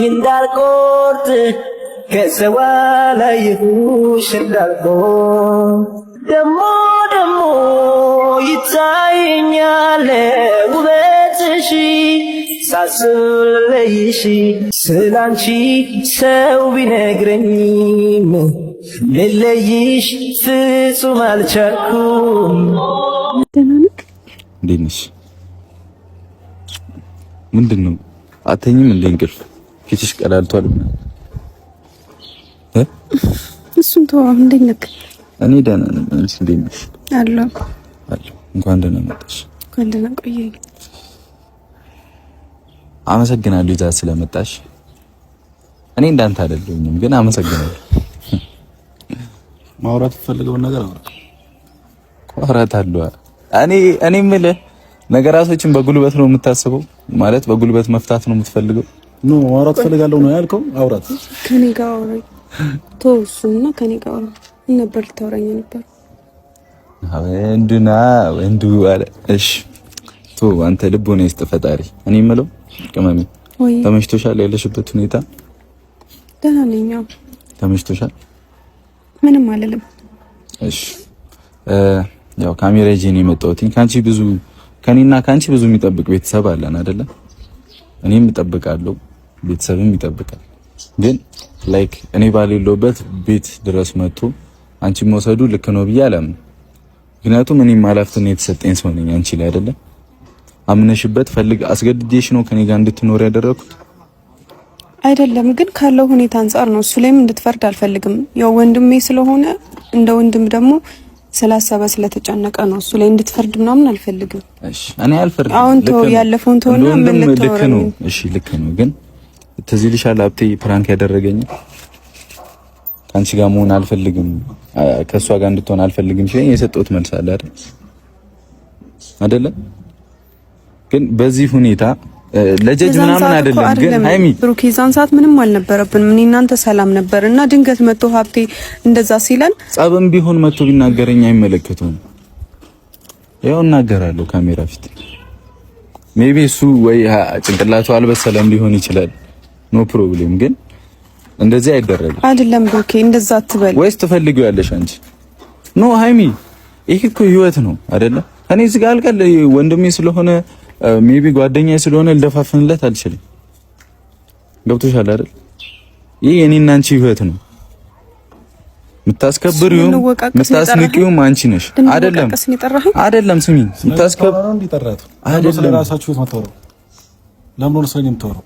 እንዳልቆርጥ ከሰዋ ላይ ይሁሽ እንዳልቆርጥ ደሞ ይታየኛል ውበትሽ ሳስለይሽ ስላንቺ ሰው ቢነግረኝም ልለይሽ ፍጹም አልቻልኩም። እንዴት ነሽ? ምንድን ነው አተኝም እንደ እንቅልፍ ፊትሽ ቀላልቷል ምናምን እሱን ተወው። እንዴት ነህ? እኔ ደህና ነኝ። አንቺ እንዴት ነሽ? አለሁ። እንኳን ደህና መጣሽ። እንኳን ደህና ቆየኝ። አመሰግናለሁ ይዛ ስለመጣሽ። እኔ እንዳንተ አይደለሁም ግን አመሰግናለሁ። ማውራት ፈልገው ነገር አወራታለሁ። እኔ የምልህ ነገራቶችን በጉልበት ነው የምታስበው? ማለት በጉልበት መፍታት ነው የምትፈልገው? ኖ ማውራት ፈልጋለሁ ነው ያልከው? አውራት ከኔ ጋር አውራኝ። ተወሱና ከኔ ጋር አውራ ነበር ልታወራኝ ነበር። ወንዱ አለ። እሺ ቶ አንተ ልቦና ይስጥ ፈጣሪ። እኔ የምለው ቅመሜ ተመችቶሻል? ያለሽበት ሁኔታ ደህና ነኝ። ተመችቶሻል? ምንም አልልም። እሺ ያው ካሜራ ይዤ ነው የመጣሁት። ከኔና ካንቺ ብዙ የሚጠብቅ ቤተሰብ አለን አይደለ? እኔም እጠብቃለሁ፣ ቤተሰብም ይጠብቃል። ግን ላይክ እኔ ባሌለውበት ቤት ድረስ መጥቶ አንቺ መውሰዱ ልክ ነው ብዬ አላምንም። ምክንያቱም እኔም ኃላፊነት የተሰጠኝ ሰው ነኝ አንቺ ላይ አይደለ? አምነሽበት አስገድጄሽ ነው ከኔ ጋር እንድትኖር ያደረኩት አይደለም። ግን ካለው ሁኔታ አንፃር ነው። እሱ ላይም እንድትፈርድ አልፈልግም። ያው ወንድሜ ስለሆነ እንደ ወንድም ደግሞ ስላሰበ ስለተጨነቀ ነው። እሱ ላይ እንድትፈርድ ምናምን አልፈልግም። እሺ እኔ አልፈርድም። አሁን ተው፣ ያለፈውን ተውና ምን ልክ ነው። እሺ ልክ ነው። ግን ትዝ ይልሻል ሀብቴ ፕራንክ ያደረገኝ ከአንቺ ጋር መሆን አልፈልግም፣ ከእሷ ጋር እንድትሆን አልፈልግም ሲለኝ የሰጠሁት መልስ አለ አይደለ? ግን በዚህ ሁኔታ ለጀጅ ምናምን አይደለም። ግን ሃይሚ ብሩክ ይዛን ሰዓት ምንም አልነበረብንም። እኔ እናንተ ሰላም ነበርና ድንገት መጥቶ ሀብቴ እንደዛ ሲለን ጸብም ቢሆን መጥቶ ቢናገረኝ አይመለከተውም። ያው እናገራለሁ ካሜራ ፊት። ሜቢ እሱ ወይ ጭንቅላቱ አልበሰለም ሊሆን ይችላል። ኖ ፕሮብሌም። ግን እንደዚህ አይደረግም አይደለም ብሩክ፣ እንደዛ አትበል። ወይስ ትፈልጊዋለሽ አንቺ? ኖ ሃይሚ፣ ይሄ እኮ ህይወት ነው አይደለ? እኔ እዚህ ጋር አልቀል ወንድሜ ስለሆነ ሜቢ ጓደኛዬ ስለሆነ ልደፋፍንለት አልችልም። ገብቶሻል አይደል? ይሄ የኔና አንቺ ህይወት ነው። የምታስከብሪውም የምታስንቂውም አንቺ ነሽ። አይደለም ስሚ፣ የምታስከብሪው እንዲጠራት አይደለም። ስለራሳችሁ የምታወራው ለምን ነው? ስለኔ የምታወራው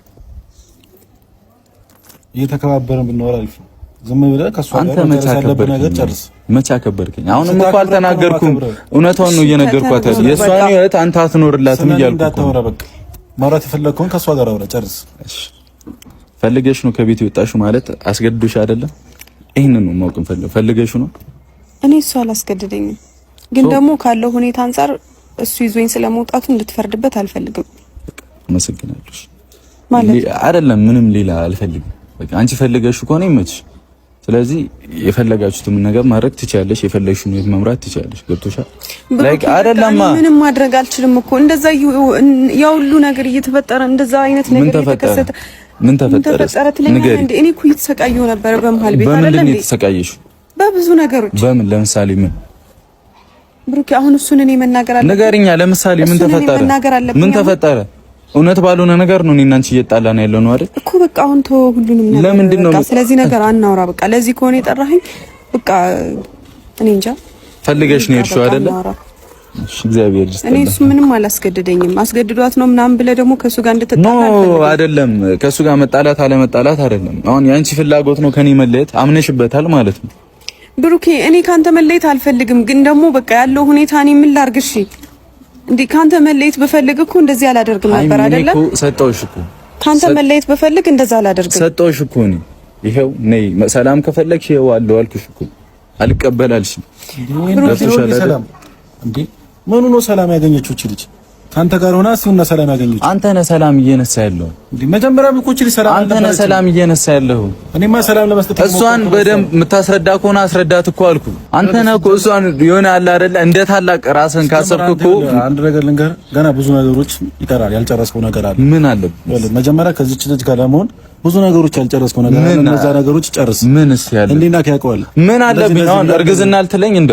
እየተከባበረን ብንኖር አሪፍ ነው። ዝም ብለህ ከሷ ጋር ተሳለበ ነገር ጨርስ። መቼ አከበርከኝ? አሁንም እኮ አልተናገርኩም። እውነቷን ነው እየነገርኳት አይደል? የሷን ህይወት አንተ አትኖርላትም እያልኩ እንዳታወራ። በቃ ማውራት የፈለግከውን ከሷ ጋር አውራ፣ ጨርስ። እሺ ፈልገሽ ነው ከቤት የወጣሽው ማለት አስገድዶሽ አይደለም? ይሄንን ነው ማወቅ ፈልገሽ ነው? እኔ እሱ አላስገድደኝም፣ ግን ደግሞ ካለው ሁኔታ አንፃር እሱ ይዞኝ ስለመውጣቱ እንድትፈርድበት አልፈልግም። አመሰግናለሁ። ማለት አይደለም ምንም ሌላ አልፈልግም። በቃ አንቺ ፈልገሽው ከሆነ ይመችሽ። ስለዚህ የፈለጋችሁትን ነገር ማድረግ ትችያለሽ፣ የፈለግሽውን ህይወት መምራት ትችያለሽ። ገብቶሻል? ላይክ አይደለማ ምንም ማድረግ አልችልም እኮ እንደዛ ያው ሁሉ ነገር እየተፈጠረ እንደዛ አይነት ነገር እየተከሰተ ምን ተፈጠረ? እንዴ እኔ እኮ እየተሰቃየሁ ነበር በመሃል ቤት አይደለም እንዴ? በምን የተሰቃየሽው? በብዙ ነገሮች። በምን? ለምሳሌ ምን? ብሩክ አሁን እሱን እኔ መናገር አለብኝ። ንገሪኛ። ለምሳሌ ምን ተፈጠረ? ምን ተፈጠረ? እውነት ባልሆነ ነገር ነው እኔና አንቺ እየጣላን ያለው ነው አይደል እኮ። በቃ አሁን ተወው ሁሉንም ነገር። ለምንድን ነው ስለዚህ ነገር አናውራ። በቃ ለዚህ ከሆነ የጠራኸኝ በቃ እኔ እንጃ። ፈልገሽ ነው የሄድሽው አይደል? እሺ እግዚአብሔር ይስጥልኝ። እኔ እሱ ምንም አላስገድደኝም። አስገድዷት ነው ምናምን ብለህ ደግሞ ከሱ ጋር እንድትጣላ አይደለም። ከሱ ጋር መጣላት አለመጣላት አይደለም። አሁን ያንቺ ፍላጎት ነው ከኔ መለየት። አምነሽበታል ማለት ነው ብሩኬ። እኔ ካንተ መለየት አልፈልግም፣ ግን ደግሞ በቃ ያለው ሁኔታ እኔ ምን ላድርግ? እሺ እንዴ ካንተ መለየት በፈልግ እኮ እንደዚህ አላደርግም ነበር አይደለም? ሰጠውሽ እኮ ካንተ መለየት በፈልግ እንደዛ አላደርግም። ሰጠውሽ እኮ እኔ ይሄው ነይ ሰላም ከፈለግሽ ይሄው አለው አልኩሽ እኮ። አልቀበላልሽ ሰላም እንዴ ምኑ ነው ሰላም ያገኘችው እቺ ልጅ? ካንተ ጋር ሆና እሱና ሰላም ያገኘችው አንተ ነህ። ሰላም እየነሳ ያለው እንዴ መጀመሪያም እኮ እቺ ልጅ ሰላም አንተ ነህ። ሰላም እየነሳ ያለው እኔማ ሰላም ለመስጠት እሷን በደንብ የምታስረዳ ከሆነ አስረዳት እኮ አልኩ። አንተ ነህ እኮ እሷን የሆነ አለ አይደለ እንደ ታላቅ ራስን ካሰብክ እኮ አንድ ነገር ልንገር፣ ገና ብዙ ነገሮች ይቀራል። ያልጨረስከው ነገር አለ። ምን አለ? መጀመሪያ ከዚች ልጅ ጋር ለመሆን ብዙ ነገሮች ያልጨረስከው ነገር አለ። እነዛ ነገሮች ጨርስ። ምንስ ያለ እንዴና ያውቀዋል። ምን አለብኝ አሁን እርግዝና አልትለኝ እንደ